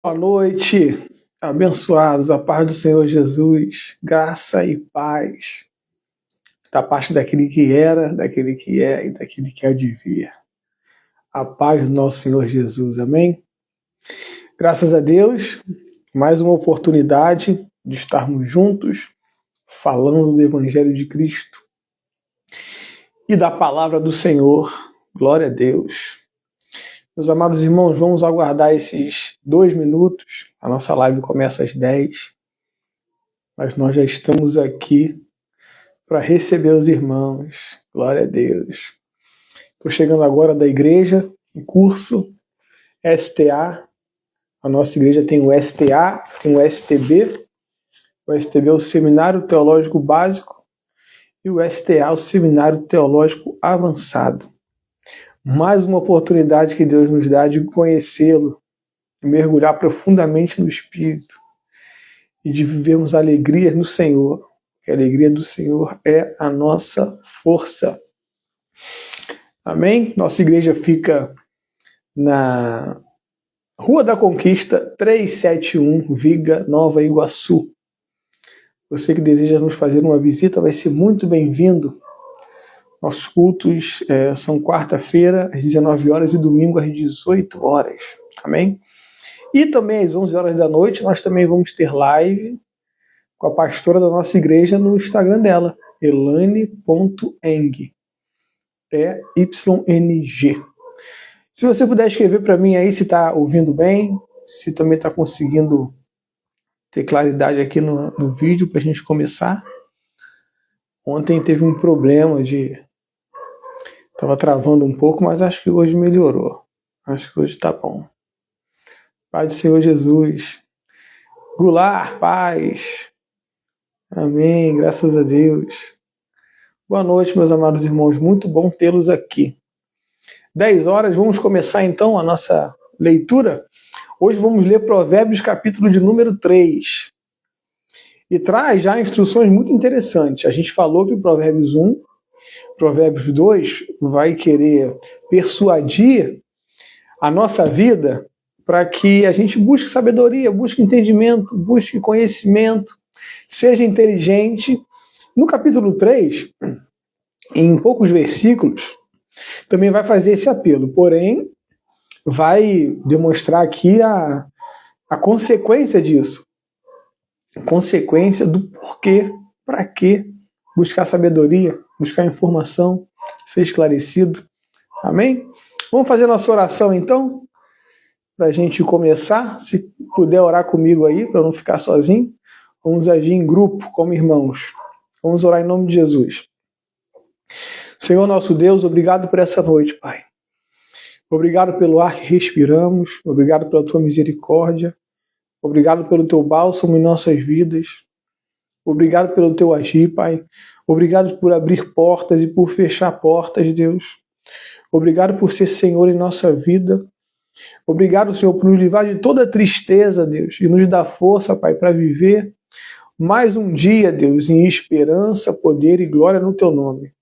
Boa noite, abençoados, a paz do Senhor Jesus, graça e paz da parte daquele que era, daquele que é e daquele que há de vir. A paz do nosso Senhor Jesus, amém? Graças a Deus, mais uma oportunidade de estarmos juntos, falando do Evangelho de Cristo e da palavra do Senhor. Glória a Deus. Meus amados irmãos, vamos aguardar esses 2 minutos. A nossa live começa às 10, mas nós já estamos aqui para receber os irmãos. Glória a Deus. Estou chegando agora da igreja, o curso STA. A nossa igreja tem o STA, tem o STB. O STB é o Seminário Teológico Básico e o STA, o Seminário Teológico Avançado. Mais uma oportunidade que Deus nos dá de conhecê-lo, de mergulhar profundamente no Espírito e de vivermos alegrias no Senhor. Que a alegria do Senhor é a nossa força. Amém? Nossa igreja fica na Rua da Conquista 371, Viga, Nova Iguaçu. Você que deseja nos fazer uma visita vai ser muito bem-vindo. Nossos cultos são quarta-feira às 19 horas e domingo às 18 horas. Amém? E também às 11 horas da noite nós também vamos ter live com a pastora da nossa igreja no Instagram dela, elane.eng. EYNG. Se você puder escrever para mim aí se está ouvindo bem, se também está conseguindo ter claridade aqui no vídeo para a gente começar. Ontem teve um problema estava travando um pouco, mas acho que hoje melhorou. Acho que hoje está bom. Pai do Senhor Jesus. Goulart, paz. Amém, graças a Deus. Boa noite, meus amados irmãos. Muito bom tê-los aqui. 10 horas, vamos começar então a nossa leitura. Hoje vamos ler Provérbios, capítulo de número 3. E traz já instruções muito interessantes. A gente falou que o Provérbios 1, Provérbios 2 vai querer persuadir a nossa vida para que a gente busque sabedoria, busque entendimento, busque conhecimento, seja inteligente. No capítulo 3, em poucos versículos, também vai fazer esse apelo, porém vai demonstrar aqui a consequência disso, a consequência do porquê, para que buscar sabedoria, buscar informação, ser esclarecido. Amém? Vamos fazer nossa oração então, para a gente começar. Se puder orar comigo aí, para não ficar sozinho, vamos agir em grupo, como irmãos. Vamos orar em nome de Jesus. Senhor nosso Deus, obrigado por essa noite, Pai. Obrigado pelo ar que respiramos, obrigado pela Tua misericórdia, obrigado pelo Teu bálsamo em nossas vidas, obrigado pelo Teu agir, Pai. Obrigado por abrir portas e por fechar portas, Deus. Obrigado por ser Senhor em nossa vida. Obrigado, Senhor, por nos livrar de toda tristeza, Deus, e nos dar força, Pai, para viver mais um dia, Deus, em esperança, poder e glória no Teu nome.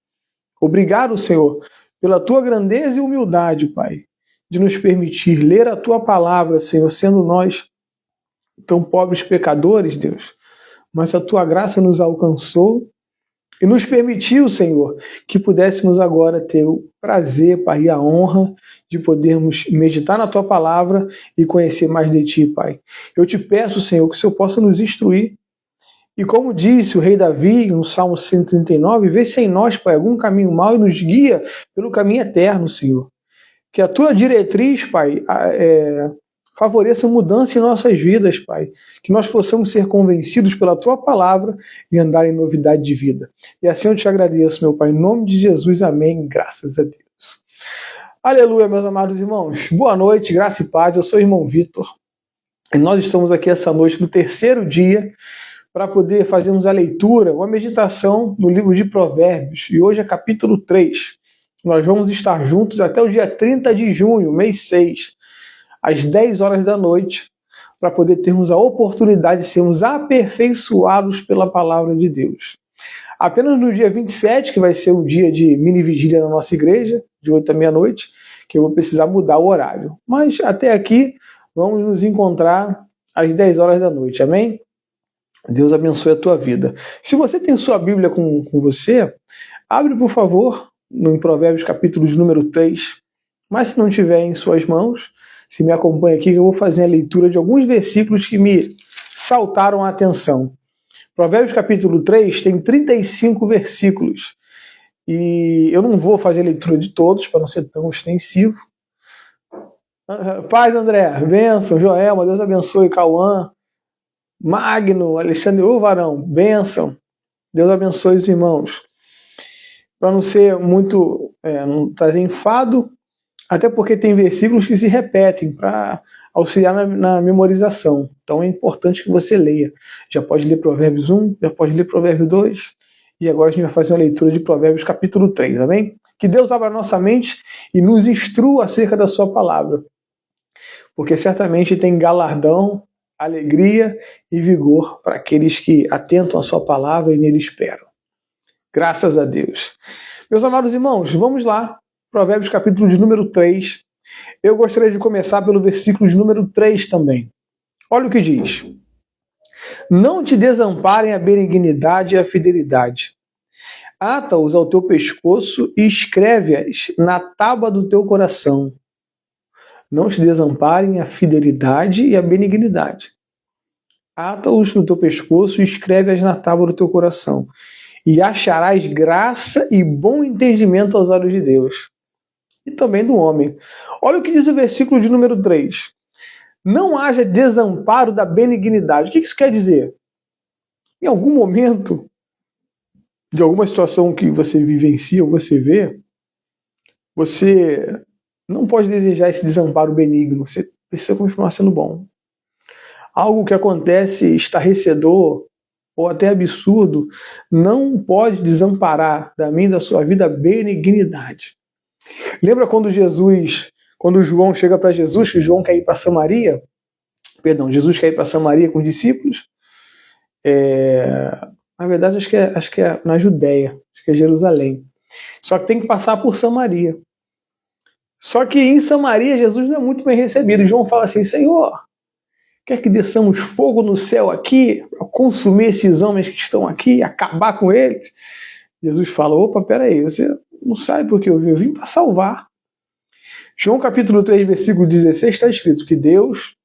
Obrigado, Senhor, pela Tua grandeza e humildade, Pai, de nos permitir ler a Tua palavra, Senhor, sendo nós tão pobres pecadores, Deus, mas a Tua graça nos alcançou e nos permitiu, Senhor, que pudéssemos agora ter o prazer, Pai, e a honra de podermos meditar na Tua palavra e conhecer mais de Ti, Pai. Eu te peço, Senhor, que o Senhor possa nos instruir. E como disse o rei Davi, no Salmo 139, vê se em nós, Pai, algum caminho mau e nos guia pelo caminho eterno, Senhor. Que a Tua diretriz, Pai, favoreça mudança em nossas vidas, Pai. Que nós possamos ser convencidos pela Tua palavra e andar em novidade de vida. E assim eu te agradeço, meu Pai, em nome de Jesus, amém, graças a Deus. Aleluia, meus amados irmãos. Boa noite, graça e paz. Eu sou o irmão Vitor. E nós estamos aqui essa noite, no terceiro dia, para poder fazermos a leitura, uma meditação no livro de Provérbios. E hoje é capítulo 3. Nós vamos estar juntos até o dia 30 de junho, mês 6, às 10 horas da noite, para poder termos a oportunidade de sermos aperfeiçoados pela palavra de Deus. Apenas no dia 27, que vai ser o dia de mini vigília na nossa igreja, de 8 à meia-noite, que eu vou precisar mudar o horário. Mas até aqui vamos nos encontrar às 10 horas da noite, amém? Deus abençoe a tua vida. Se você tem sua Bíblia com você, abre, por favor, no Provérbios capítulo de número 3. Mas se não tiver em suas mãos, se me acompanha aqui, eu vou fazer a leitura de alguns versículos que me saltaram a atenção. Provérbios capítulo 3 tem 35 versículos. E eu não vou fazer a leitura de todos, para não ser tão extensivo. Paz, André, bênção, Joelma, Deus abençoe, Cauã, Magno, Alexandre, ô varão, bênção, Deus abençoe os irmãos. Para não ser muito, não trazer enfado, até porque tem versículos que se repetem para auxiliar na memorização. Então é importante que você leia. Já pode ler Provérbios 1, já pode ler Provérbios 2, e agora a gente vai fazer uma leitura de Provérbios capítulo 3, amém? Que Deus abra a nossa mente e nos instrua acerca da sua palavra. Porque certamente tem galardão, alegria e vigor para aqueles que atentam à sua palavra e nele esperam. Graças a Deus. Meus amados irmãos, vamos lá. Provérbios capítulo de número 3. Eu gostaria de começar pelo versículo de número 3 também. Olha o que diz. Não te desamparem a benignidade e a fidelidade. Ata-os ao teu pescoço e escreve-as na tábua do teu coração. Não te desamparem a fidelidade e a benignidade. Ata-os no teu pescoço e escreve-as na tábua do teu coração. E acharás graça e bom entendimento aos olhos de Deus. E também do homem. Olha o que diz o versículo de número 3. Não haja desamparo da benignidade. O que isso quer dizer? Em algum momento, de alguma situação que você vivencia ou você vê, você não pode desejar esse desamparo benigno. Você precisa continuar sendo bom. Algo que acontece estarrecedor ou até absurdo não pode desamparar da minha e da sua vida a benignidade. Lembra quando João chega para Jesus, que João quer ir para Samaria? Jesus quer ir para Samaria com os discípulos? Na verdade, acho que é na Judéia, acho que é Jerusalém. Só que tem que passar por Samaria. Só que em Samaria, Jesus não é muito bem recebido. João fala assim, Senhor, quer que desçamos fogo no céu aqui, para consumir esses homens que estão aqui, acabar com eles? Jesus fala, opa, peraí, você não sabe porque eu vim para salvar. João capítulo 3, versículo 16, está escrito que Deus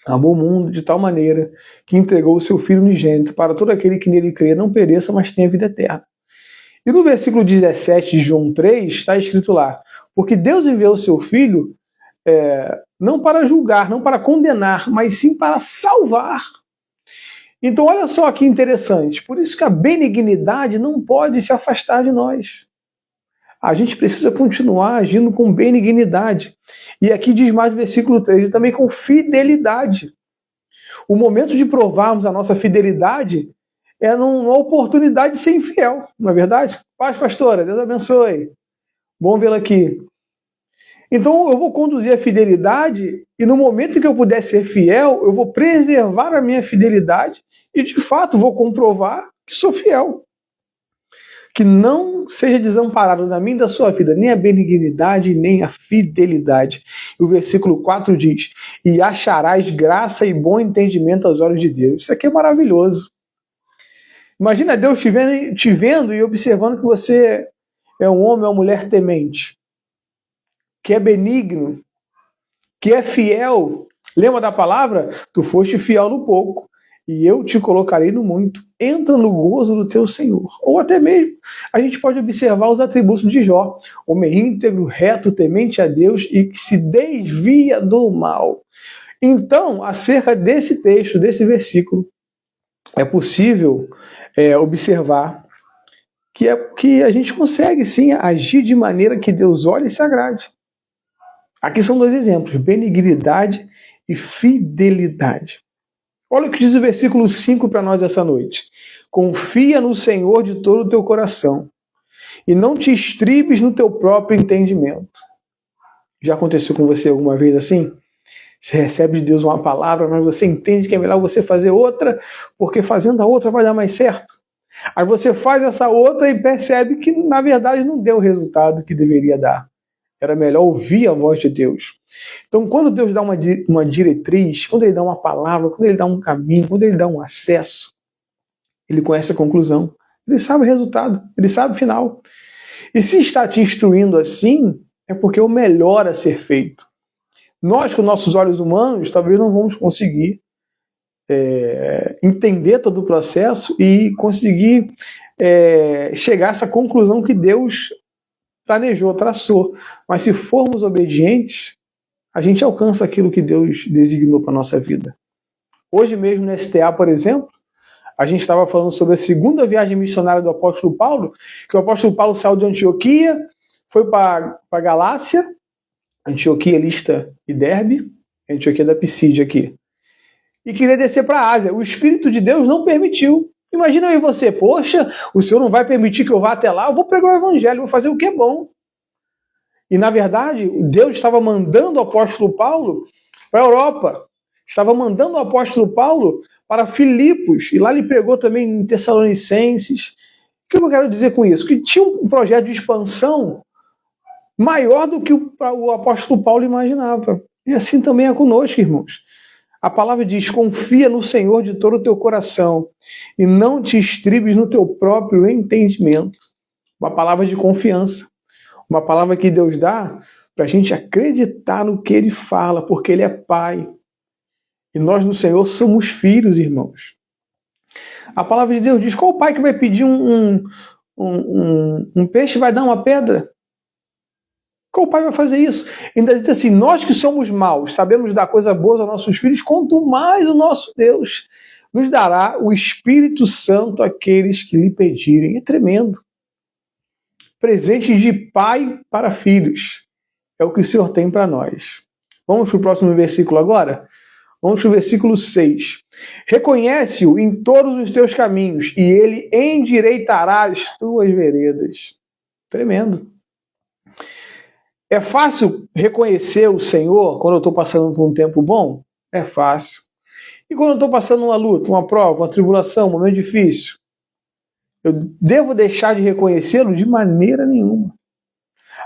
amou o mundo de tal maneira que entregou o seu Filho unigênito para todo aquele que nele crê não pereça, mas tenha vida eterna. E no versículo 17 de João 3, está escrito lá, porque Deus enviou o seu Filho não para julgar, não para condenar, mas sim para salvar. Então olha só que interessante, por isso que a benignidade não pode se afastar de nós. A gente precisa continuar agindo com benignidade. E aqui diz mais o versículo 3, e também com fidelidade. O momento de provarmos a nossa fidelidade é numa oportunidade de ser infiel, não é verdade? Paz, pastora, Deus abençoe. Bom vê-la aqui. Então eu vou conduzir a fidelidade e no momento que eu puder ser fiel, eu vou preservar a minha fidelidade e de fato vou comprovar que sou fiel. Que não seja desamparado na minha e da sua vida nem a benignidade nem a fidelidade. E o versículo 4 diz, e acharás graça e bom entendimento aos olhos de Deus. Isso aqui é maravilhoso. Imagina Deus te vendo e observando que você é um homem ou uma mulher temente, que é benigno, que é fiel. Lembra da palavra? Tu foste fiel no pouco, e eu te colocarei no muito. Entra no gozo do teu Senhor. Ou até mesmo, a gente pode observar os atributos de Jó. Homem íntegro, reto, temente a Deus e que se desvia do mal. Então, acerca desse texto, desse versículo, é possível observar que a gente consegue sim agir de maneira que Deus olhe e se agrade. Aqui são dois exemplos, benignidade e fidelidade. Olha o que diz o versículo 5 para nós essa noite. Confia no Senhor de todo o teu coração e não te estribes no teu próprio entendimento. Já aconteceu com você alguma vez assim? Você recebe de Deus uma palavra, mas você entende que é melhor você fazer outra, porque fazendo a outra vai dar mais certo. Aí você faz essa outra e percebe que, na verdade, não deu o resultado que deveria dar. Era melhor ouvir a voz de Deus. Então, quando Deus dá uma diretriz, quando Ele dá uma palavra, quando Ele dá um caminho, quando Ele dá um acesso, Ele conhece a conclusão. Ele sabe o resultado, Ele sabe o final. E se está te instruindo assim, é porque é o melhor a ser feito. Nós, com nossos olhos humanos, talvez não vamos conseguir entender todo o processo e conseguir chegar a essa conclusão que Deus planejou, traçou. Mas se formos obedientes, a gente alcança aquilo que Deus designou para a nossa vida. Hoje mesmo no STA, por exemplo, a gente estava falando sobre a segunda viagem missionária do apóstolo Paulo, que o apóstolo Paulo saiu de Antioquia, foi para Galácia, Antioquia, Listra e Derbe, Antioquia da Pisídia aqui, e queria descer para a Ásia. O Espírito de Deus não permitiu. Imagina eu e você, poxa, o Senhor não vai permitir que eu vá até lá, eu vou pregar o Evangelho, vou fazer o que é bom. E na verdade, Deus estava mandando o apóstolo Paulo para a Europa, estava mandando o apóstolo Paulo para Filipos, e lá ele pregou também em Tessalonicenses. O que eu quero dizer com isso? Que tinha um projeto de expansão maior do que o apóstolo Paulo imaginava. E assim também é conosco, irmãos. A palavra diz, confia no Senhor de todo o teu coração e não te estribes no teu próprio entendimento. Uma palavra de confiança. Uma palavra que Deus dá para a gente acreditar no que Ele fala, porque Ele é Pai. E nós no Senhor somos filhos, irmãos. A palavra de Deus diz, qual pai que vai pedir um peixe e vai dar uma pedra? Qual pai vai fazer isso? Ainda diz assim, nós que somos maus, sabemos dar coisa boa aos nossos filhos, quanto mais o nosso Deus nos dará o Espírito Santo àqueles que lhe pedirem. É tremendo. Presente de pai para filhos. É o que o Senhor tem para nós. Vamos para o próximo versículo agora? Vamos para o versículo 6. Reconhece-o em todos os teus caminhos, e ele endireitará as tuas veredas. Tremendo. É fácil reconhecer o Senhor quando eu estou passando por um tempo bom? É fácil. E quando eu estou passando uma luta, uma prova, uma tribulação, um momento difícil? Eu devo deixar de reconhecê-lo? De maneira nenhuma.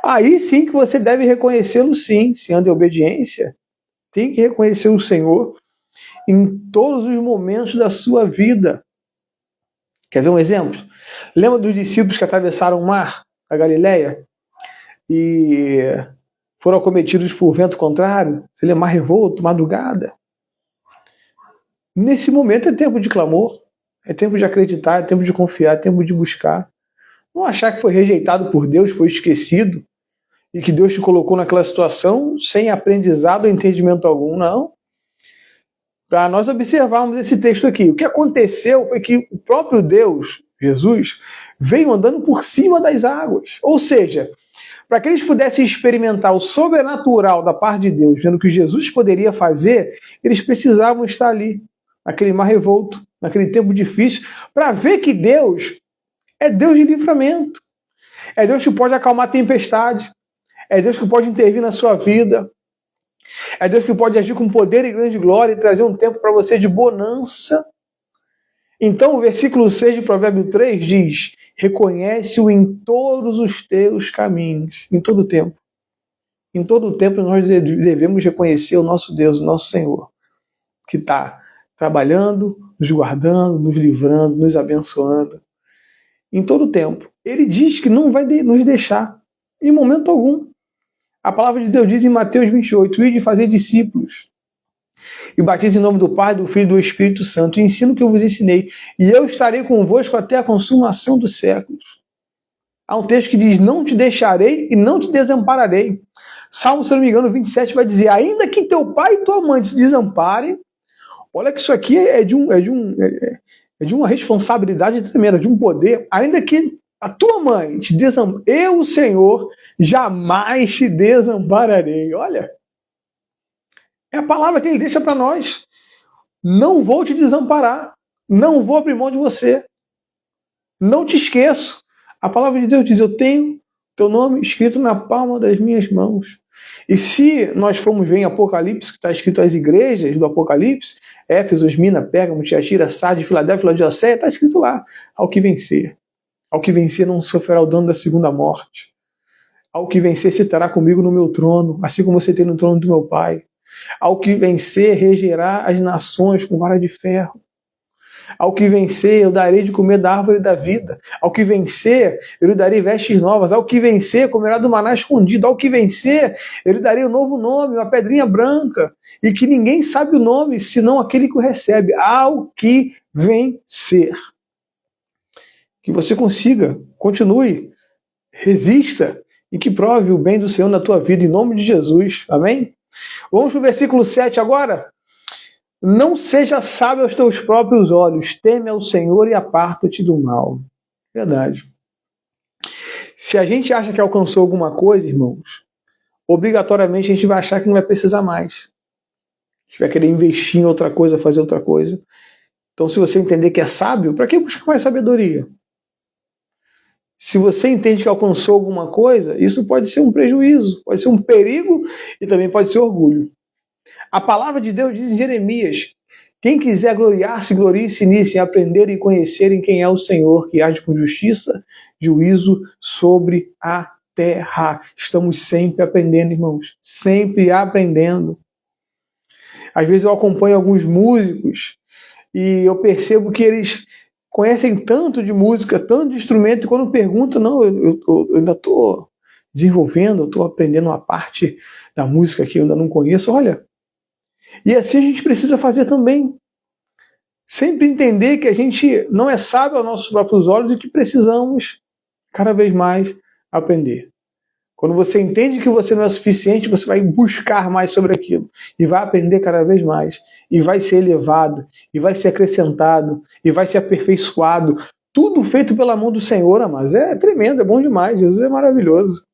Aí sim que você deve reconhecê-lo sim, se anda em obediência. Tem que reconhecer o Senhor em todos os momentos da sua vida. Quer ver um exemplo? Lembra dos discípulos que atravessaram o mar da Galileia e foram acometidos por vento contrário? Você lembra? Mar revolto, madrugada. Nesse momento é tempo de clamor, é tempo de acreditar, é tempo de confiar, é tempo de buscar. Não achar que foi rejeitado por Deus, foi esquecido, e que Deus te colocou naquela situação sem aprendizado ou entendimento algum, não. Para nós observarmos esse texto aqui, o que aconteceu foi que o próprio Deus, Jesus, veio andando por cima das águas. Ou seja, para que eles pudessem experimentar o sobrenatural da parte de Deus, vendo o que Jesus poderia fazer, eles precisavam estar ali, naquele mar revolto, naquele tempo difícil, para ver que Deus é Deus de livramento. É Deus que pode acalmar a tempestade. É Deus que pode intervir na sua vida. É Deus que pode agir com poder e grande glória e trazer um tempo para você de bonança. Então o versículo 6 de Provérbio 3 diz, reconhece-o em todos os teus caminhos, em todo o tempo. Em todo o tempo nós devemos reconhecer o nosso Deus, o nosso Senhor, que está trabalhando, nos guardando, nos livrando, nos abençoando. Em todo o tempo. Ele diz que não vai nos deixar, em momento algum. A palavra de Deus diz em Mateus 28, ide fazer discípulos, e batize em nome do Pai, do Filho e do Espírito Santo, e ensino o que eu vos ensinei, e eu estarei convosco até a consumação dos séculos. Há um texto que diz, não te deixarei e não te desampararei. Salmo, se não me engano, 27 vai dizer, ainda que teu pai e tua mãe te desamparem, olha que isso aqui é de uma responsabilidade tremenda, de um poder, ainda que a tua mãe te desampare, eu, o Senhor, jamais te desampararei. Olha, é a palavra que ele deixa para nós. Não vou te desamparar, não vou abrir mão de você, não te esqueço. A palavra de Deus diz, eu tenho teu nome escrito na palma das minhas mãos. E se nós formos ver em Apocalipse, que está escrito as igrejas do Apocalipse, Éfeso, Esmina, Pérgamo, Tiatira, Sardes, Filadélfia, Laodiceia, está escrito lá, ao que vencer. Ao que vencer não sofrerá o dano da segunda morte. Ao que vencer, sentará comigo no meu trono, assim como você tem no trono do meu Pai. Ao que vencer, regerá as nações com vara de ferro. Ao que vencer, eu darei de comer da árvore da vida. Ao que vencer, eu lhe darei vestes novas. Ao que vencer, comerá do maná escondido. Ao que vencer, eu lhe darei um novo nome, uma pedrinha branca, e que ninguém sabe o nome, senão aquele que o recebe. Ao que vencer. Que você consiga, continue, resista, e que prove o bem do Senhor na tua vida, em nome de Jesus. Amém? Vamos para o versículo 7 agora? Não seja sábio aos teus próprios olhos, teme ao Senhor e aparta-te do mal. Verdade. Se a gente acha que alcançou alguma coisa, irmãos, obrigatoriamente a gente vai achar que não vai precisar mais. A gente vai querer investir em outra coisa, fazer outra coisa. Então, se você entender que é sábio, para que buscar mais sabedoria? Se você entende que alcançou alguma coisa, isso pode ser um prejuízo, pode ser um perigo e também pode ser orgulho. A palavra de Deus diz em Jeremias: quem quiser gloriar-se, glorie-se nisso, em aprender e conhecerem quem é o Senhor, que age com justiça, juízo sobre a terra. Estamos sempre aprendendo, irmãos, sempre aprendendo. Às vezes eu acompanho alguns músicos e eu percebo que eles conhecem tanto de música, tanto de instrumento, e quando perguntam, não, eu ainda estou desenvolvendo, eu estou aprendendo uma parte da música que eu ainda não conheço, olha. E assim a gente precisa fazer também. Sempre entender que a gente não é sábio aos nossos próprios olhos e que precisamos cada vez mais aprender. Quando você entende que você não é suficiente, você vai buscar mais sobre aquilo. E vai aprender cada vez mais. E vai ser elevado. E vai ser acrescentado. E vai ser aperfeiçoado. Tudo feito pela mão do Senhor, amados. É tremendo, é bom demais. Jesus é maravilhoso.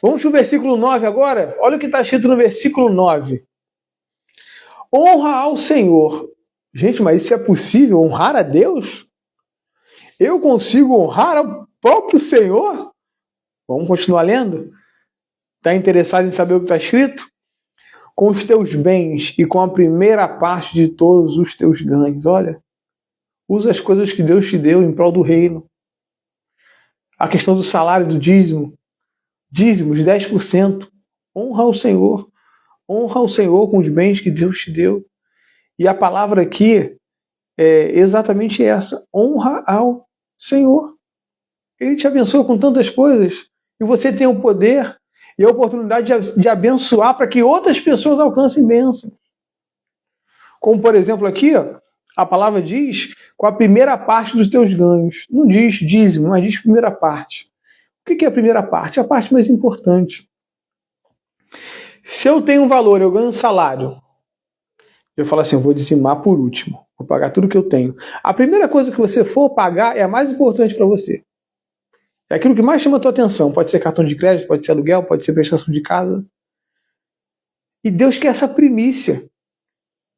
Vamos para o versículo 9 agora? Olha o que está escrito no versículo 9. Honra ao Senhor. Gente, mas isso é possível? Honrar a Deus? Eu consigo honrar ao próprio Senhor? Vamos continuar lendo? Está interessado em saber o que está escrito? Com os teus bens e com a primeira parte de todos os teus ganhos. Olha, usa as coisas que Deus te deu em prol do reino. A questão do salário, do dízimo. Dízimos, 10%. Honra ao Senhor. Honra ao Senhor com os bens que Deus te deu. E a palavra aqui é exatamente essa. Honra ao Senhor. Ele te abençoa com tantas coisas. E você tem o poder e a oportunidade de abençoar para que outras pessoas alcancem bênção. Como, por exemplo, aqui, ó, a palavra diz com a primeira parte dos teus ganhos. Não diz dízimo, mas diz primeira parte. O que é a primeira parte? A parte mais importante. Se eu tenho um valor, eu ganho um salário, eu falo assim, eu vou dizimar por último. Vou pagar tudo que eu tenho. A primeira coisa que você for pagar é a mais importante para você. É aquilo que mais chama a tua atenção. Pode ser cartão de crédito, pode ser aluguel, pode ser prestação de casa. E Deus quer essa primícia.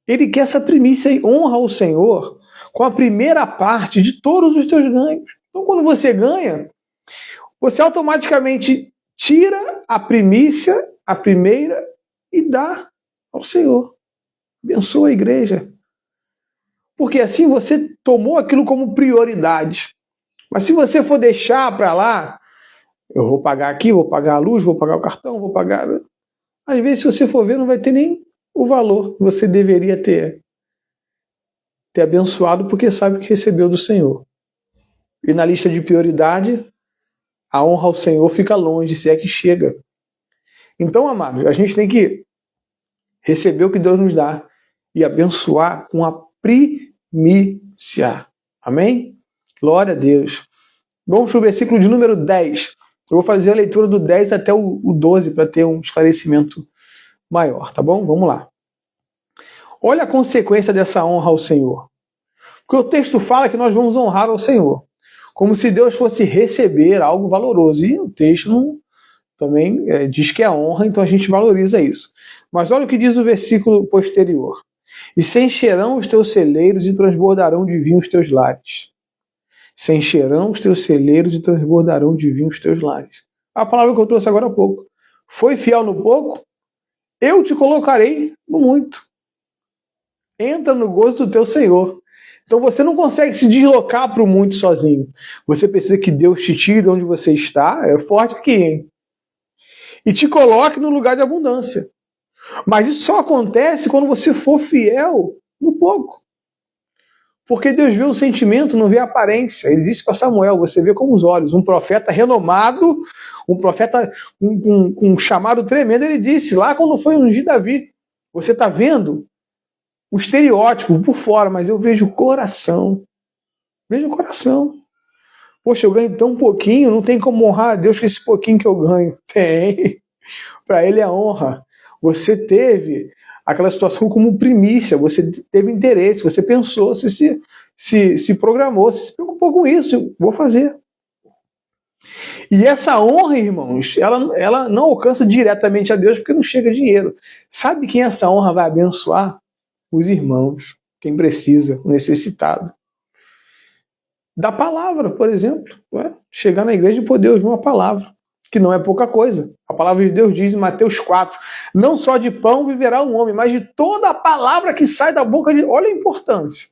Ele quer essa primícia e honra ao Senhor com a primeira parte de todos os teus ganhos. Então, quando você ganha, você automaticamente tira a primícia, a primeira, e dá ao Senhor. Abençoa a igreja. Porque assim você tomou aquilo como prioridade. Mas se você for deixar para lá, eu vou pagar aqui, vou pagar a luz, vou pagar o cartão, vou pagar... Às vezes, se você for ver, não vai ter nem o valor que você deveria ter abençoado, porque sabe que recebeu do Senhor. E na lista de prioridade, a honra ao Senhor fica longe, se é que chega. Então, amados, a gente tem que receber o que Deus nos dá e abençoar com a primícia. Amém? Glória a Deus. Vamos para o versículo de número 10. Eu vou fazer a leitura do 10 até o 12 para ter um esclarecimento maior, tá bom? Vamos lá. Olha a consequência dessa honra ao Senhor. Porque o texto fala que nós vamos honrar ao Senhor, como se Deus fosse receber algo valoroso. E o texto também diz que é honra, então a gente valoriza isso. Mas olha o que diz o versículo posterior. E se encherão os teus celeiros e transbordarão de vinho os teus lares. Se encherão os teus celeiros e transbordarão de vinho os teus lares. A palavra que eu trouxe agora há pouco. Foi fiel no pouco, eu te colocarei no muito. Entra no gozo do teu Senhor. Então você não consegue se deslocar para o muito sozinho. Você precisa que Deus te tire de onde você está, é forte aqui, hein? E te coloque no lugar de abundância. Mas isso só acontece quando você for fiel no pouco. Porque Deus vê o sentimento, não vê a aparência. Ele disse para Samuel, você vê com os olhos. Um profeta renomado, um profeta com um chamado tremendo, ele disse lá quando foi ungir Davi. Você está vendo o estereótipo por fora, mas eu vejo o coração. Vejo o coração. Poxa, eu ganho tão pouquinho, não tem como honrar a Deus com esse pouquinho que eu ganho. Tem. Para ele é honra. Você teve aquela situação como primícia, você teve interesse, você pensou, você se programou, você se preocupou com isso, vou fazer. E essa honra, irmãos, ela não alcança diretamente a Deus porque não chega dinheiro. Sabe quem essa honra vai abençoar? Os irmãos, quem precisa, o necessitado. Da palavra, por exemplo. Chegar na igreja e poder ouvir uma palavra, que não é pouca coisa. A palavra de Deus diz em Mateus 4, não só de pão viverá um homem, mas de toda a palavra que sai da boca de... Olha a importância.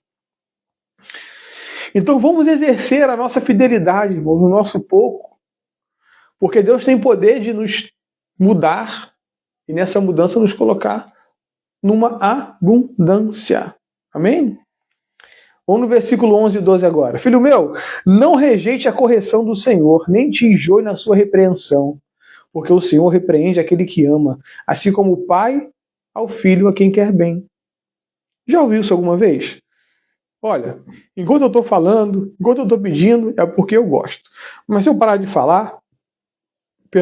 Então vamos exercer a nossa fidelidade, irmãos, no nosso pouco, porque Deus tem poder de nos mudar e nessa mudança nos colocar numa abundância. Amém? Vamos no versículo 11 e 12 agora. Filho meu, não rejeite a correção do Senhor, nem te enjoe na sua repreensão, porque o Senhor repreende aquele que ama, assim como o pai ao filho a quem quer bem. Já ouviu isso alguma vez? Olha, enquanto eu estou falando, enquanto eu estou pedindo, é porque eu gosto. Mas se eu parar de falar, se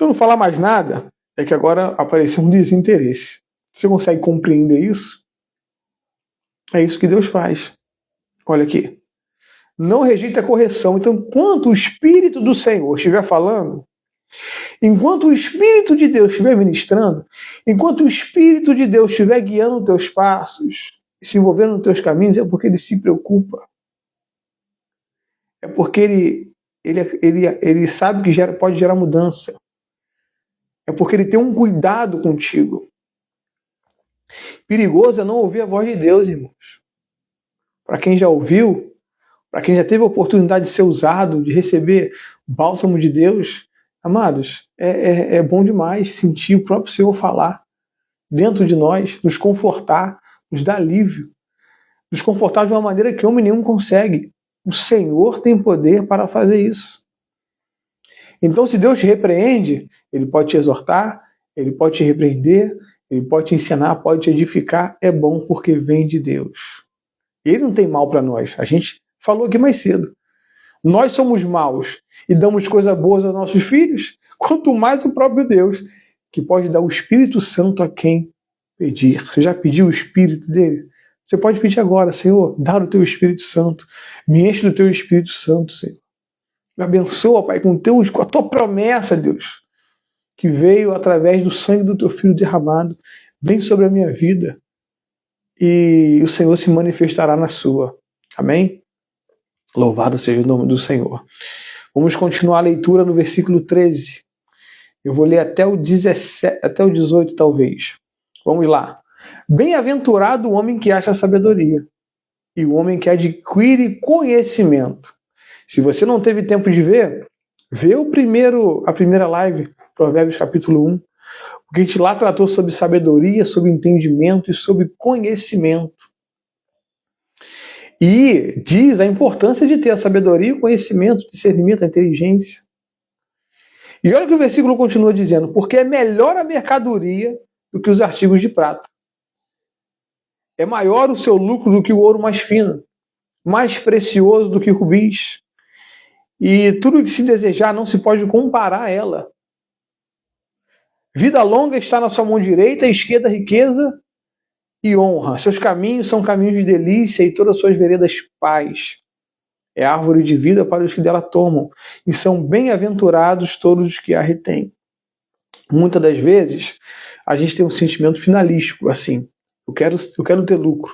eu não falar mais nada, é que agora apareceu um desinteresse. Você consegue compreender isso? É isso que Deus faz. Olha aqui. Não rejeita a correção. Então, enquanto o Espírito do Senhor estiver falando, enquanto o Espírito de Deus estiver ministrando, enquanto o Espírito de Deus estiver guiando os teus passos, se envolvendo nos teus caminhos, é porque ele se preocupa. É porque ele sabe que pode gerar mudança. É porque ele tem um cuidado contigo. Perigoso é não ouvir a voz de Deus, irmãos. Para quem já ouviu, para quem já teve a oportunidade de ser usado, de receber bálsamo de Deus, amados, é bom demais sentir o próprio Senhor falar dentro de nós, nos confortar, nos dar alívio, nos confortar de uma maneira que homem nenhum consegue. O Senhor tem poder para fazer isso. Então, se Deus te repreende, Ele pode te exortar, Ele pode te repreender, Ele pode te ensinar, pode te edificar. É bom porque vem de Deus. Ele não tem mal para nós. A gente falou aqui mais cedo. Nós somos maus e damos coisas boas aos nossos filhos, quanto mais o próprio Deus, que pode dar o Espírito Santo a quem pedir. Você já pediu o Espírito dele? Você pode pedir agora, Senhor, dá o teu Espírito Santo. Me enche do teu Espírito Santo, Senhor. Me abençoa, Pai, com a tua promessa, Deus, que veio através do sangue do teu Filho derramado. Vem sobre a minha vida e o Senhor se manifestará na sua. Amém? Louvado seja o nome do Senhor. Vamos continuar a leitura no versículo 13. Eu vou ler até o 17, até o 18, talvez. Vamos lá. Bem-aventurado o homem que acha sabedoria e o homem que adquire conhecimento. Se você não teve tempo de ver, vê a primeira live, Provérbios capítulo 1, porque a gente lá tratou sobre sabedoria, sobre entendimento e sobre conhecimento. E diz a importância de ter a sabedoria, o conhecimento, o discernimento, a inteligência. E olha que o versículo continua dizendo, porque é melhor a mercadoria do que os artigos de prata. É maior o seu lucro do que o ouro mais fino, mais precioso do que rubis. E tudo que se desejar não se pode comparar a ela. Vida longa está na sua mão direita, esquerda riqueza e honra. Seus caminhos são caminhos de delícia e todas as suas veredas paz. É árvore de vida para os que dela tomam, e são bem-aventurados todos os que a retêm. Muitas das vezes, a gente tem um sentimento finalístico, assim, eu quero ter lucro,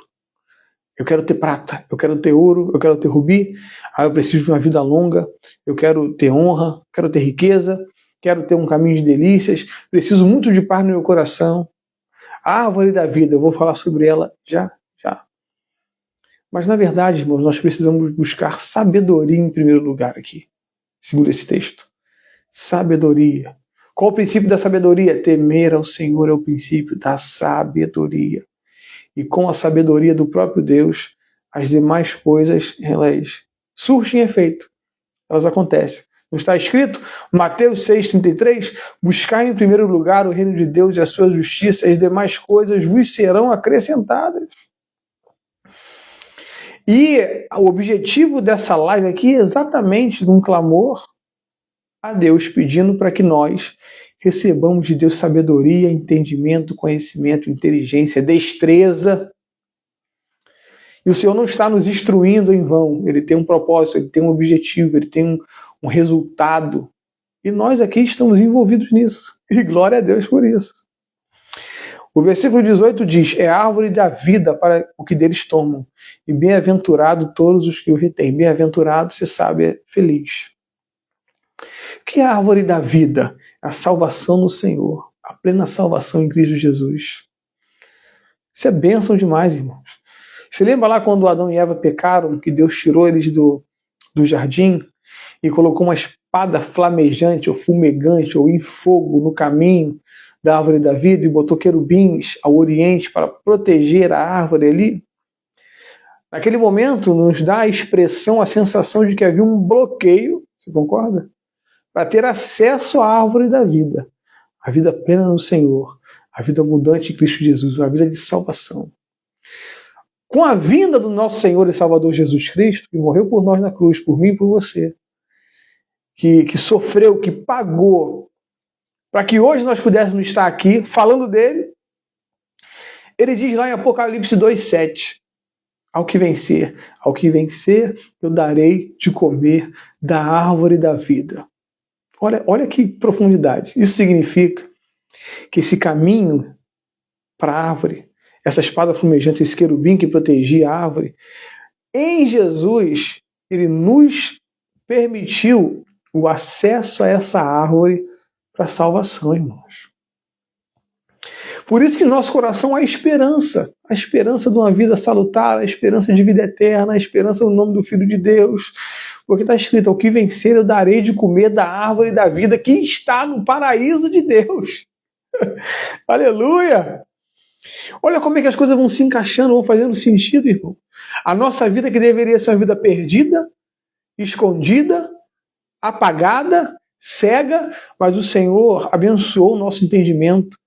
eu quero ter prata, eu quero ter ouro, eu quero ter rubi, eu preciso de uma vida longa, eu quero ter honra, quero ter riqueza, quero ter um caminho de delícias, preciso muito de paz no meu coração. A árvore da vida, eu vou falar sobre ela já. Mas, na verdade, irmãos, nós precisamos buscar sabedoria em primeiro lugar aqui, segundo esse texto. Sabedoria. Qual o princípio da sabedoria? Temer ao Senhor é o princípio da sabedoria. E com a sabedoria do próprio Deus, as demais coisas, elas surgem efeito. Elas acontecem. Não está escrito? Mateus 6,33, buscar em primeiro lugar o reino de Deus e a sua justiça, e as demais coisas vos serão acrescentadas. E o objetivo dessa live aqui é exatamente um clamor a Deus, pedindo para que nós recebamos de Deus sabedoria, entendimento, conhecimento, inteligência, destreza. E o Senhor não está nos instruindo em vão. Ele tem um propósito, ele tem um objetivo, ele tem um resultado. E nós aqui estamos envolvidos nisso. E glória a Deus por isso. O versículo 18 diz, é a árvore da vida para o que deles tomam. E bem-aventurado todos os que o retêm. Bem-aventurado, se sabe, é feliz. O que é a árvore da vida? A salvação no Senhor. A plena salvação em Cristo Jesus. Isso é bênção demais, irmãos. Você lembra lá quando Adão e Eva pecaram, que Deus tirou eles do jardim e colocou uma espada flamejante ou fumegante ou em fogo no caminho da árvore da vida e botou querubins ao oriente para proteger a árvore ali? Naquele momento nos dá a expressão, a sensação de que havia um bloqueio, você concorda? Para ter acesso à árvore da vida. A vida plena no Senhor, a vida abundante em Cristo Jesus, uma vida de salvação. Com a vinda do nosso Senhor e Salvador Jesus Cristo, que morreu por nós na cruz, por mim e por você, que sofreu, que pagou, para que hoje nós pudéssemos estar aqui falando dele, ele diz lá em Apocalipse 2,7, ao que vencer, eu darei de comer da árvore da vida. Olha que profundidade. Isso significa que esse caminho para a árvore, essa espada fumejante, esse querubim que protegia a árvore, em Jesus, ele nos permitiu o acesso a essa árvore para a salvação, irmãos. Por isso que em nosso coração há a esperança de uma vida salutar, a esperança de vida eterna, a esperança no nome do Filho de Deus. Porque está escrito, ao que vencer eu darei de comer da árvore da vida que está no paraíso de Deus. Aleluia! Olha como é que as coisas vão se encaixando, vão fazendo sentido, irmão. A nossa vida que deveria ser uma vida perdida, escondida, apagada, cega, mas o Senhor abençoou o nosso entendimento,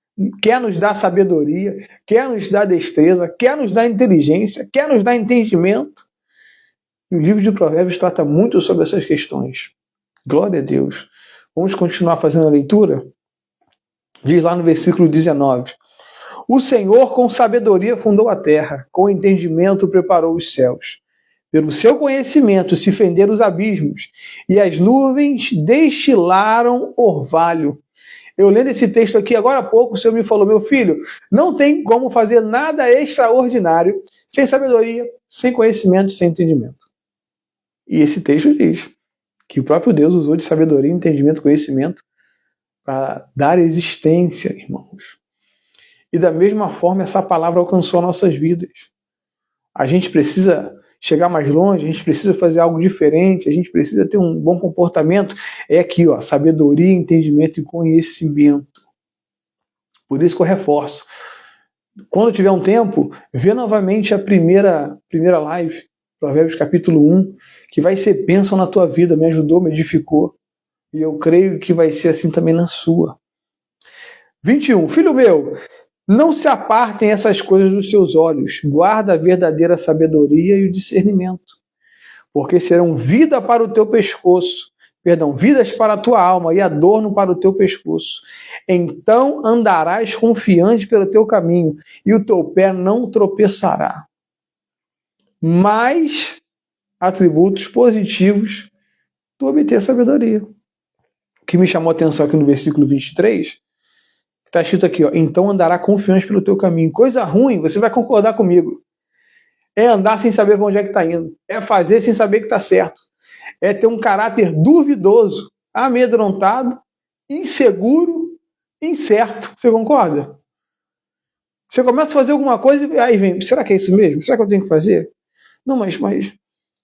quer nos dar sabedoria, quer nos dar destreza, quer nos dar inteligência, quer nos dar entendimento. E o livro de Provérbios trata muito sobre essas questões. Glória a Deus. Vamos continuar fazendo a leitura? Diz lá no versículo 19. O Senhor com sabedoria fundou a terra, com entendimento preparou os céus. Pelo seu conhecimento se fenderam os abismos, e as nuvens destilaram orvalho. Eu lendo esse texto aqui agora há pouco, o Senhor me falou, meu filho, não tem como fazer nada extraordinário sem sabedoria, sem conhecimento, sem entendimento. E esse texto diz que o próprio Deus usou de sabedoria, entendimento, conhecimento para dar existência, irmãos. E da mesma forma essa palavra alcançou nossas vidas. A gente precisa chegar mais longe, a gente precisa fazer algo diferente, a gente precisa ter um bom comportamento. É aqui, ó, sabedoria, entendimento e conhecimento. Por isso que eu reforço. Quando tiver um tempo, vê novamente a primeira live, Provérbios capítulo 1, que vai ser bênção na tua vida, me ajudou, me edificou. E eu creio que vai ser assim também na sua. 21. Filho meu, não se apartem essas coisas dos seus olhos, guarda a verdadeira sabedoria e o discernimento, porque serão vida para o teu pescoço, vidas para a tua alma e adorno para o teu pescoço. Então andarás confiante pelo teu caminho e o teu pé não tropeçará. Mais atributos positivos do obter sabedoria. O que me chamou a atenção aqui no versículo 23, está escrito aqui, ó, então andará confiante pelo teu caminho. Coisa ruim, você vai concordar comigo. É andar sem saber para onde é que está indo. É fazer sem saber que está certo. É ter um caráter duvidoso, amedrontado, inseguro, incerto. Você concorda? Você começa a fazer alguma coisa e aí vem, será que é isso mesmo? Será que eu tenho que fazer? Não, mas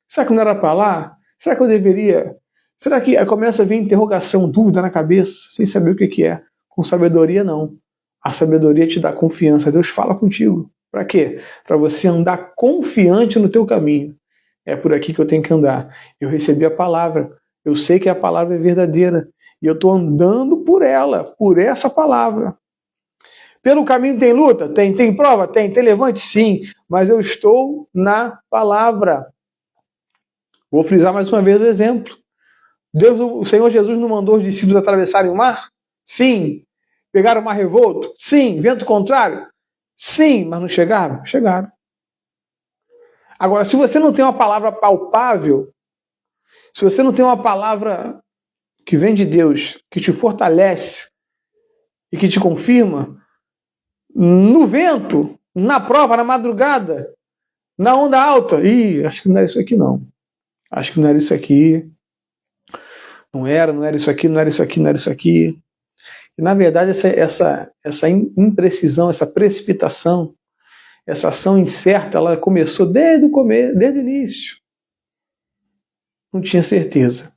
será que não era para lá? Será que eu deveria? Será que aí começa a vir interrogação, dúvida na cabeça, sem saber o que é? Com sabedoria, não. A sabedoria te dá confiança. Deus fala contigo. Para quê? Para você andar confiante no teu caminho. É por aqui que eu tenho que andar. Eu recebi a palavra. Eu sei que a palavra é verdadeira. E eu estou andando por ela, por essa palavra. Pelo caminho tem luta? Tem. Tem prova? Tem. Tem levante? Sim. Mas eu estou na palavra. Vou frisar mais uma vez o exemplo. O Senhor Jesus não mandou os discípulos atravessarem o mar? Sim. Pegaram o mar revolto? Sim. Vento contrário? Sim. Mas não chegaram? Chegaram. Agora, se você não tem uma palavra palpável, se você não tem uma palavra que vem de Deus, que te fortalece e que te confirma, no vento, na prova, na madrugada, na onda alta, acho que não era isso aqui não. Acho que não era isso aqui. Não era isso aqui, não era isso aqui, não era isso aqui. E, na verdade, essa imprecisão, essa precipitação, essa ação incerta, ela começou desde o começo, desde o início. Não tinha certeza.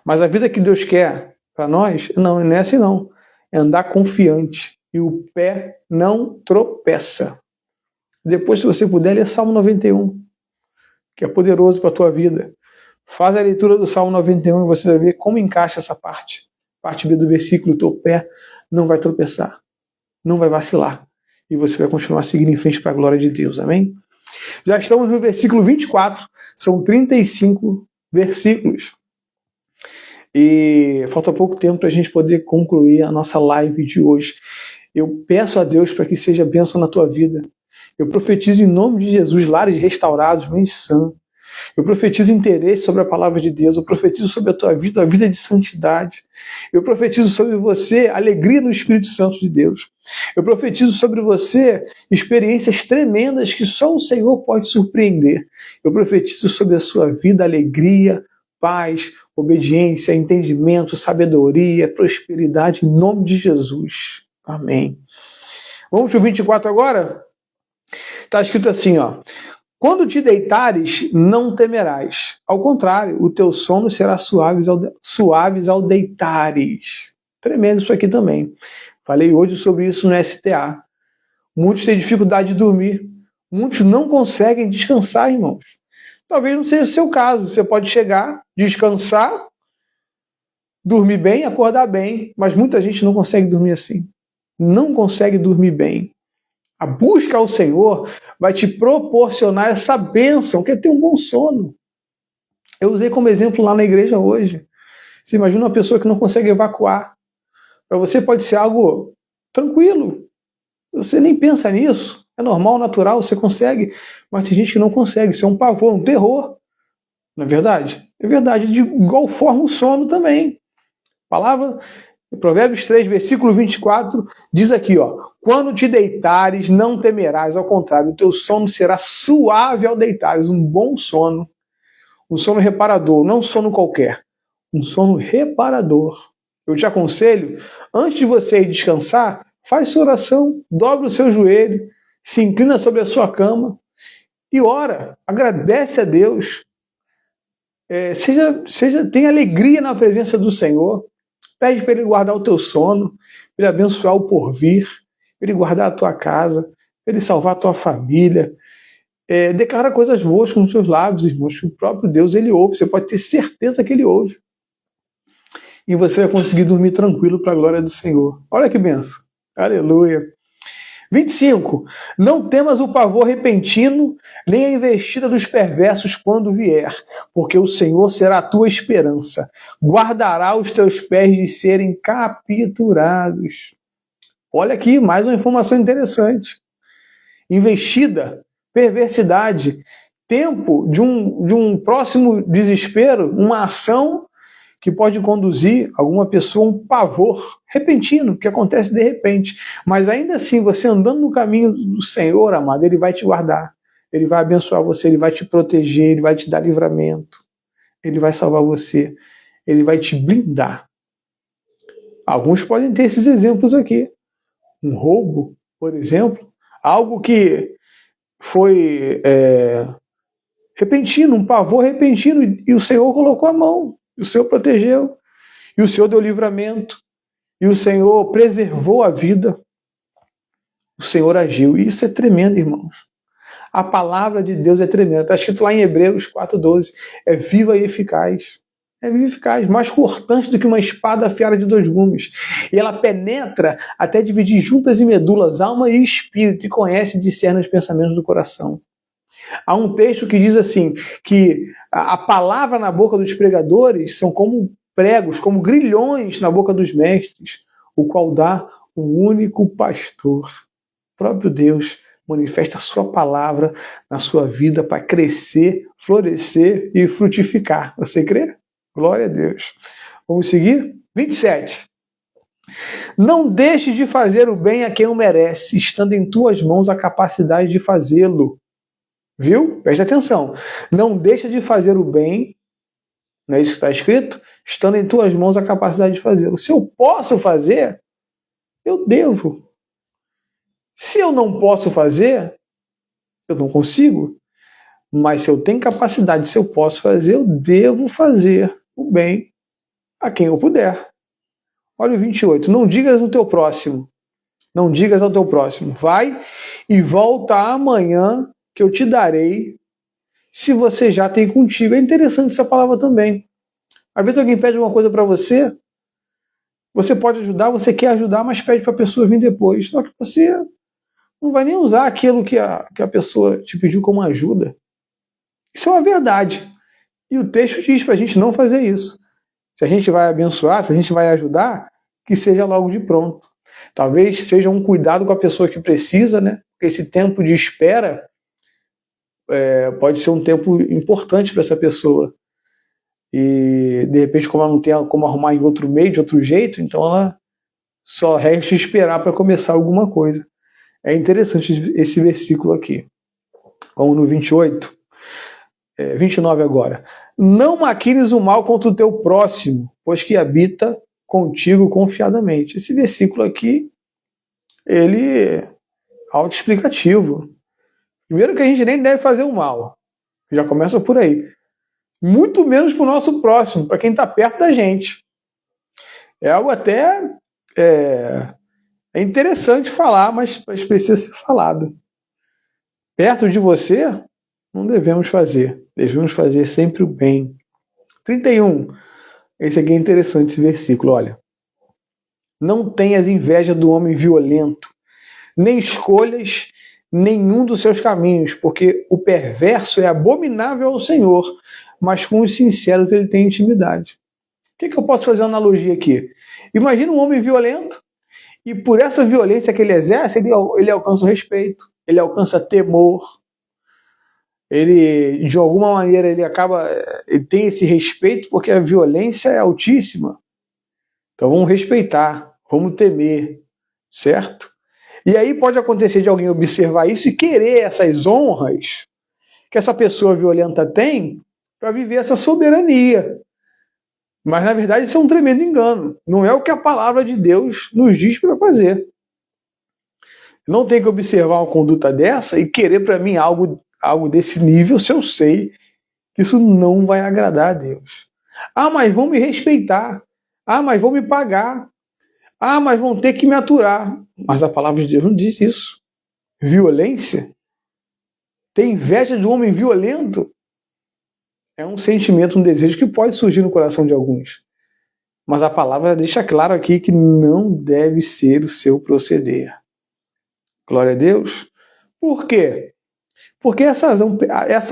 Mas a vida que Deus quer para nós, não é assim não. É andar confiante. E o pé não tropeça. Depois, se você puder, lê Salmo 91, que é poderoso para a tua vida. Faz a leitura do Salmo 91 e você vai ver como encaixa essa parte. Parte B do versículo, o teu pé não vai tropeçar, não vai vacilar. E você vai continuar seguindo em frente para a glória de Deus, amém? Já estamos no versículo 24, são 35 versículos. E falta pouco tempo para a gente poder concluir a nossa live de hoje. Eu peço a Deus para que seja bênção na tua vida. Eu profetizo em nome de Jesus, lares restaurados, mente sã. Eu profetizo interesse sobre a palavra de Deus. Eu profetizo sobre a tua vida, a vida de santidade. Eu profetizo sobre você alegria no Espírito Santo de Deus. Eu profetizo sobre você experiências tremendas que só o Senhor pode surpreender. Eu profetizo sobre a sua vida alegria, paz, obediência, entendimento, sabedoria, prosperidade em nome de Jesus. Amém. Vamos para o 24 agora? Está escrito assim, ó. Quando te deitares, não temerás. Ao contrário, o teu sono será suaves ao deitares. Tremendo isso aqui também. Falei hoje sobre isso no STA. Muitos têm dificuldade de dormir. Muitos não conseguem descansar, irmãos. Talvez não seja o seu caso. Você pode chegar, descansar, dormir bem, acordar bem, mas muita gente não consegue dormir assim. Não consegue dormir bem. A busca ao Senhor vai te proporcionar essa bênção, que é ter um bom sono. Eu usei como exemplo lá na igreja hoje. Você imagina uma pessoa que não consegue evacuar. Para você pode ser algo tranquilo. Você nem pensa nisso. É normal, natural, você consegue. Mas tem gente que não consegue. Isso é um pavor, um terror. Não é verdade? É verdade. De igual forma o sono também. Palavra... Provérbios 3, versículo 24, diz aqui, ó, quando te deitares, não temerás, ao contrário, o teu sono será suave ao deitares, um bom sono, um sono reparador, não um sono qualquer, um sono reparador. Eu te aconselho, antes de você ir descansar, faz sua oração, dobra o seu joelho, se inclina sobre a sua cama e ora, agradece a Deus, tenha alegria na presença do Senhor. Pede para Ele guardar o teu sono, para Ele abençoar o porvir, para Ele guardar a tua casa, para Ele salvar a tua família. Declara coisas boas com os seus lábios, irmãos, que o próprio Deus Ele ouve, você pode ter certeza que Ele ouve. E você vai conseguir dormir tranquilo para a glória do Senhor. Olha que benção. Aleluia. 25. Não temas o pavor repentino, nem a investida dos perversos quando vier, porque o Senhor será a tua esperança. Guardará os teus pés de serem capturados. Olha aqui, mais uma informação interessante. Investida, perversidade, tempo de um próximo desespero, uma ação que pode conduzir alguma pessoa a um pavor repentino, que acontece de repente. Mas ainda assim, você andando no caminho do Senhor, amado, Ele vai te guardar, Ele vai abençoar você, Ele vai te proteger, Ele vai te dar livramento, Ele vai salvar você, Ele vai te blindar. Alguns podem ter esses exemplos aqui. Um roubo, por exemplo, algo que foi repentino, um pavor repentino, e o Senhor colocou a mão, e o Senhor protegeu, e o Senhor deu livramento, e o Senhor preservou a vida, o Senhor agiu. E isso é tremendo, irmãos. A palavra de Deus é tremenda. Está escrito lá em Hebreus 4,12. É viva e eficaz. É viva e eficaz, mais cortante do que uma espada afiada de 2 gumes. E ela penetra até dividir juntas e medulas, alma e espírito, e conhece e discerne os pensamentos do coração. Há um texto que diz assim, que a palavra na boca dos pregadores são como pregos, como grilhões na boca dos mestres, o qual dá um único pastor. O próprio Deus manifesta a sua palavra na sua vida para crescer, florescer e frutificar. Você crê? Glória a Deus. Vamos seguir? 27. Não deixes de fazer o bem a quem o merece, estando em tuas mãos a capacidade de fazê-lo. Viu? Preste atenção. Não deixa de fazer o bem, não é isso que está escrito? Estando em tuas mãos a capacidade de fazê-lo. Se eu posso fazer, eu devo. Se eu não posso fazer, eu não consigo. Mas se eu tenho capacidade, se eu posso fazer, eu devo fazer o bem a quem eu puder. Olha o 28. Não digas ao teu próximo. Não digas ao teu próximo. Vai e volta amanhã que eu te darei, se você já tem contigo. É interessante essa palavra também. Às vezes alguém pede uma coisa para você, você pode ajudar, você quer ajudar, mas pede para a pessoa vir depois. Só que você não vai nem usar aquilo que a pessoa te pediu como ajuda. Isso é uma verdade. E o texto diz para a gente não fazer isso. Se a gente vai abençoar, se a gente vai ajudar, que seja logo de pronto. Talvez seja um cuidado com a pessoa que precisa, né? Porque esse tempo de espera pode ser um tempo importante para essa pessoa. E, de repente, como ela não tem como arrumar em outro meio, de outro jeito, então ela só resta esperar para começar alguma coisa. É interessante esse versículo aqui. Vamos no 28. 29 agora. Não maquines o mal contra o teu próximo, pois que habita contigo confiadamente. Esse versículo aqui, ele é autoexplicativo. Primeiro que a gente nem deve fazer o mal. Já começa por aí. Muito menos para o nosso próximo, para quem está perto da gente. É algo até interessante falar, mas precisa ser falado. Perto de você, não devemos fazer. Devemos fazer sempre o bem. 31. Esse aqui é interessante, esse versículo, olha. Não tenhas inveja do homem violento, nem escolhas nenhum dos seus caminhos, porque o perverso é abominável ao Senhor, mas com os sinceros ele tem intimidade. O que eu posso fazer uma analogia aqui? Imagina um homem violento, e por essa violência que ele exerce, ele alcança o respeito, ele alcança temor, ele, de alguma maneira, ele tem esse respeito porque a violência é altíssima. Então vamos respeitar, vamos temer, certo? E aí pode acontecer de alguém observar isso e querer essas honras que essa pessoa violenta tem para viver essa soberania. Mas na verdade isso é um tremendo engano. Não é o que a palavra de Deus nos diz para fazer. Não tem que observar uma conduta dessa e querer para mim algo desse nível se eu sei que isso não vai agradar a Deus. Ah, mas vão me respeitar. Ah, mas vão me pagar. Ah, mas vão ter que me aturar. Mas a palavra de Deus não diz isso. Violência? Ter inveja de um homem violento? É um sentimento, um desejo que pode surgir no coração de alguns. Mas a palavra deixa claro aqui que não deve ser o seu proceder. Glória a Deus. Por quê? Porque essa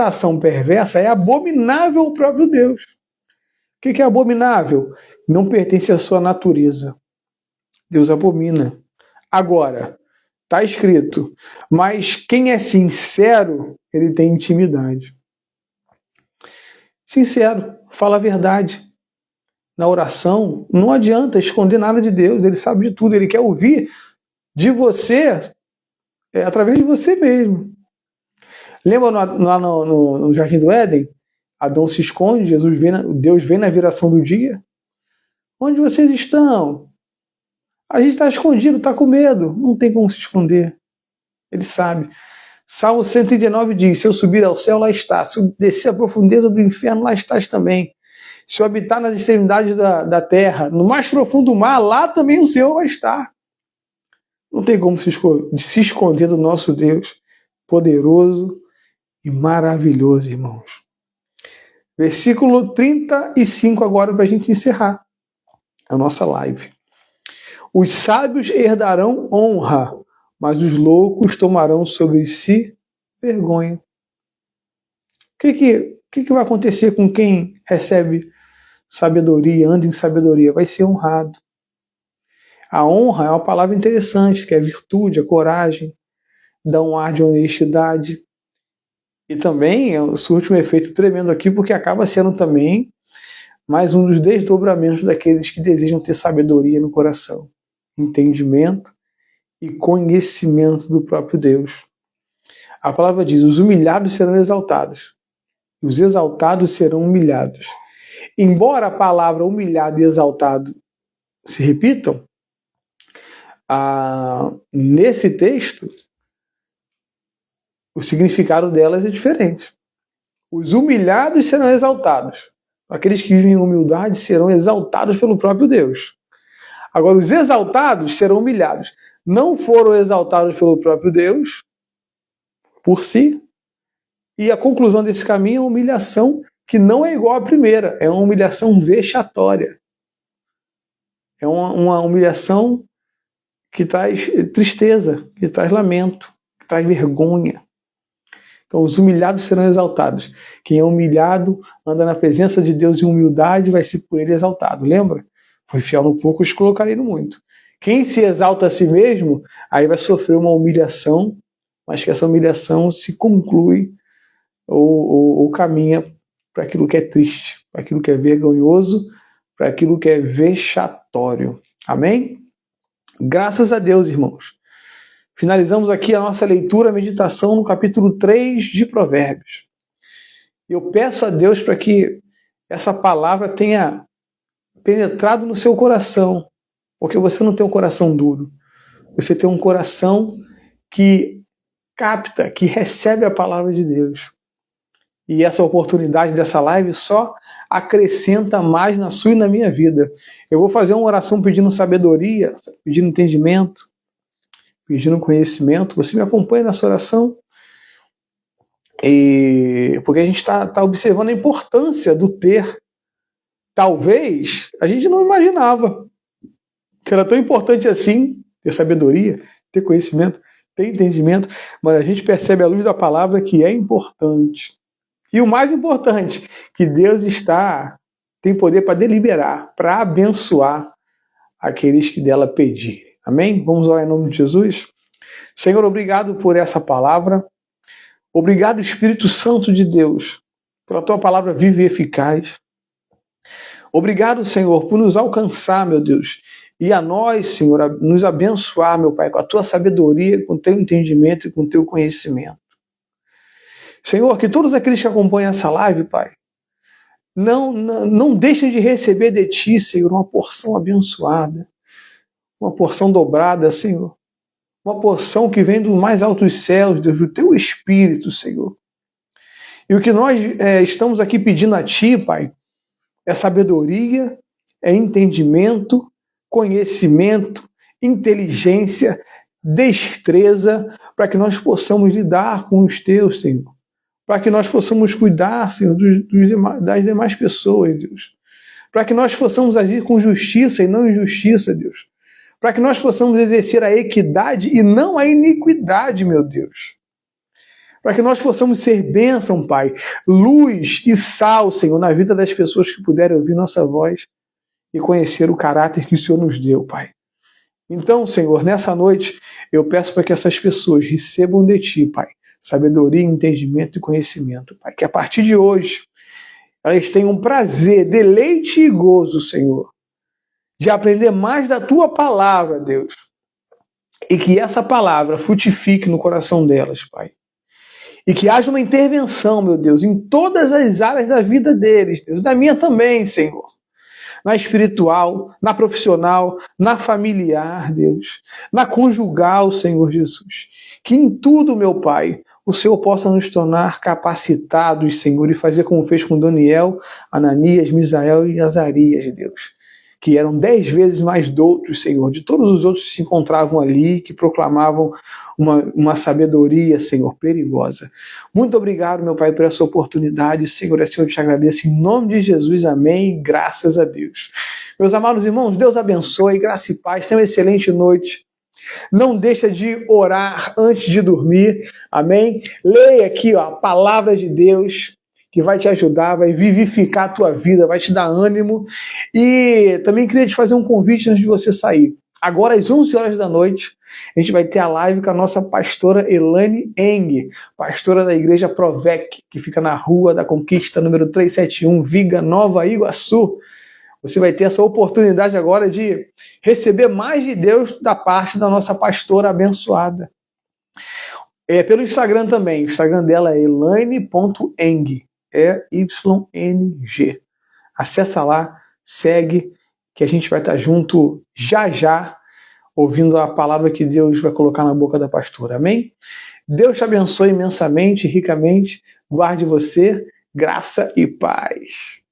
ação perversa é abominável ao próprio Deus. O que é abominável? Não pertence à sua natureza. Deus abomina. Agora, está escrito, mas quem é sincero, ele tem intimidade. Sincero, fala a verdade. Na oração, não adianta esconder nada de Deus, ele sabe de tudo, ele quer ouvir de você, através de você mesmo. Lembra lá no Jardim do Éden? Adão se esconde, Deus vem na viração do dia. Onde vocês estão? A gente está escondido, está com medo. Não tem como se esconder. Ele sabe. Salmo 139 diz: se eu subir ao céu, lá está. Se eu descer à profundeza do inferno, lá estás também. Se eu habitar nas extremidades da terra, no mais profundo do mar, lá também o Senhor vai estar. Não tem como se esconder do nosso Deus poderoso e maravilhoso, irmãos. Versículo 35 agora para a gente encerrar a nossa live. Os sábios herdarão honra, mas os loucos tomarão sobre si vergonha. O que vai acontecer com quem recebe sabedoria, anda em sabedoria? Vai ser honrado. A honra é uma palavra interessante, que é a virtude, a coragem, dá um ar de honestidade. E também surte um efeito tremendo aqui, porque acaba sendo também mais um dos desdobramentos daqueles que desejam ter sabedoria no coração, entendimento e conhecimento do próprio Deus. A palavra diz: os humilhados serão exaltados, os exaltados serão humilhados. Embora a palavra humilhado e exaltado se repitam, nesse texto, o significado delas é diferente. Os humilhados serão exaltados. Aqueles que vivem em humildade serão exaltados pelo próprio Deus. Agora, os exaltados serão humilhados. Não foram exaltados pelo próprio Deus, por si. E a conclusão desse caminho é uma humilhação que não é igual à primeira. É uma humilhação vexatória. É uma humilhação que traz tristeza, que traz lamento, que traz vergonha. Então, os humilhados serão exaltados. Quem é humilhado, anda na presença de Deus em humildade, vai ser por ele exaltado. Lembra? Foi fiel no pouco, os colocarei no muito. Quem se exalta a si mesmo, aí vai sofrer uma humilhação, mas que essa humilhação se conclui ou caminha para aquilo que é triste, para aquilo que é vergonhoso, para aquilo que é vexatório. Amém? Graças a Deus, irmãos. Finalizamos aqui a nossa leitura, a meditação no capítulo 3 de Provérbios. Eu peço a Deus para que essa palavra tenha penetrado no seu coração, porque você não tem um coração duro. Você tem um coração que capta, que recebe a palavra de Deus. E essa oportunidade dessa live só acrescenta mais na sua e na minha vida. Eu vou fazer uma oração pedindo sabedoria, pedindo entendimento, pedindo conhecimento. Você me acompanha nessa oração? Porque a gente está observando a importância do ter. Talvez a gente não imaginava que era tão importante assim ter sabedoria, ter conhecimento, ter entendimento, mas a gente percebe à luz da palavra que é importante. E o mais importante, que Deus tem poder para deliberar, para abençoar aqueles que dela pedirem. Amém? Vamos orar em nome de Jesus? Senhor, obrigado por essa palavra. Obrigado, Espírito Santo de Deus, pela tua palavra viva e eficaz. Obrigado, Senhor, por nos alcançar, meu Deus, e a nós, Senhor, nos abençoar, meu Pai, com a tua sabedoria, com o teu entendimento e com o teu conhecimento. Senhor, que todos aqueles que acompanham essa live, Pai, não deixem de receber de ti, Senhor, uma porção abençoada, uma porção dobrada, Senhor. Uma porção que vem dos mais altos céus, Deus, do teu Espírito, Senhor. E o que nós estamos aqui pedindo a ti, Pai, é sabedoria, é entendimento, conhecimento, inteligência, destreza, para que nós possamos lidar com os teus, Senhor. Para que nós possamos cuidar, Senhor, das demais pessoas, Deus. Para que nós possamos agir com justiça e não injustiça, Deus. Para que nós possamos exercer a equidade e não a iniquidade, meu Deus. Para que nós possamos ser bênção, Pai, luz e sal, Senhor, na vida das pessoas que puderem ouvir nossa voz e conhecer o caráter que o Senhor nos deu, Pai. Então, Senhor, nessa noite, eu peço para que essas pessoas recebam de Ti, Pai, sabedoria, entendimento e conhecimento, Pai. Que a partir de hoje, elas tenham prazer, deleite e gozo, Senhor, de aprender mais da Tua palavra, Deus. E que essa palavra frutifique no coração delas, Pai. E que haja uma intervenção, meu Deus, em todas as áreas da vida deles, Deus. Da minha também, Senhor. Na espiritual, na profissional, na familiar, Deus. Na conjugal, Senhor Jesus. Que em tudo, meu Pai, o Senhor possa nos tornar capacitados, Senhor, e fazer como fez com Daniel, Ananias, Misael e Azarias, Deus, que eram 10 vezes mais doutos, Senhor, de todos os outros que se encontravam ali, que proclamavam uma sabedoria, Senhor, perigosa. Muito obrigado, meu Pai, por essa oportunidade, Senhor, assim eu te agradeço, em nome de Jesus, amém, graças a Deus. Meus amados irmãos, Deus abençoe, graça e paz, tenha uma excelente noite. Não deixa de orar antes de dormir, amém? Leia aqui, ó, a palavra de Deus, que vai te ajudar, vai vivificar a tua vida, vai te dar ânimo. E também queria te fazer um convite antes de você sair. Agora, às 11 horas da noite, a gente vai ter a live com a nossa pastora Elaine Eng, pastora da igreja Provec, que fica na Rua da Conquista, número 371, Viga, Nova Iguaçu. Você vai ter essa oportunidade agora de receber mais de Deus da parte da nossa pastora abençoada. Pelo Instagram também. O Instagram dela é elaine.eng. EYNG. Acessa lá, segue, que a gente vai estar junto já já, ouvindo a palavra que Deus vai colocar na boca da pastora. Amém? Deus te abençoe imensamente, ricamente. Guarde você, graça e paz.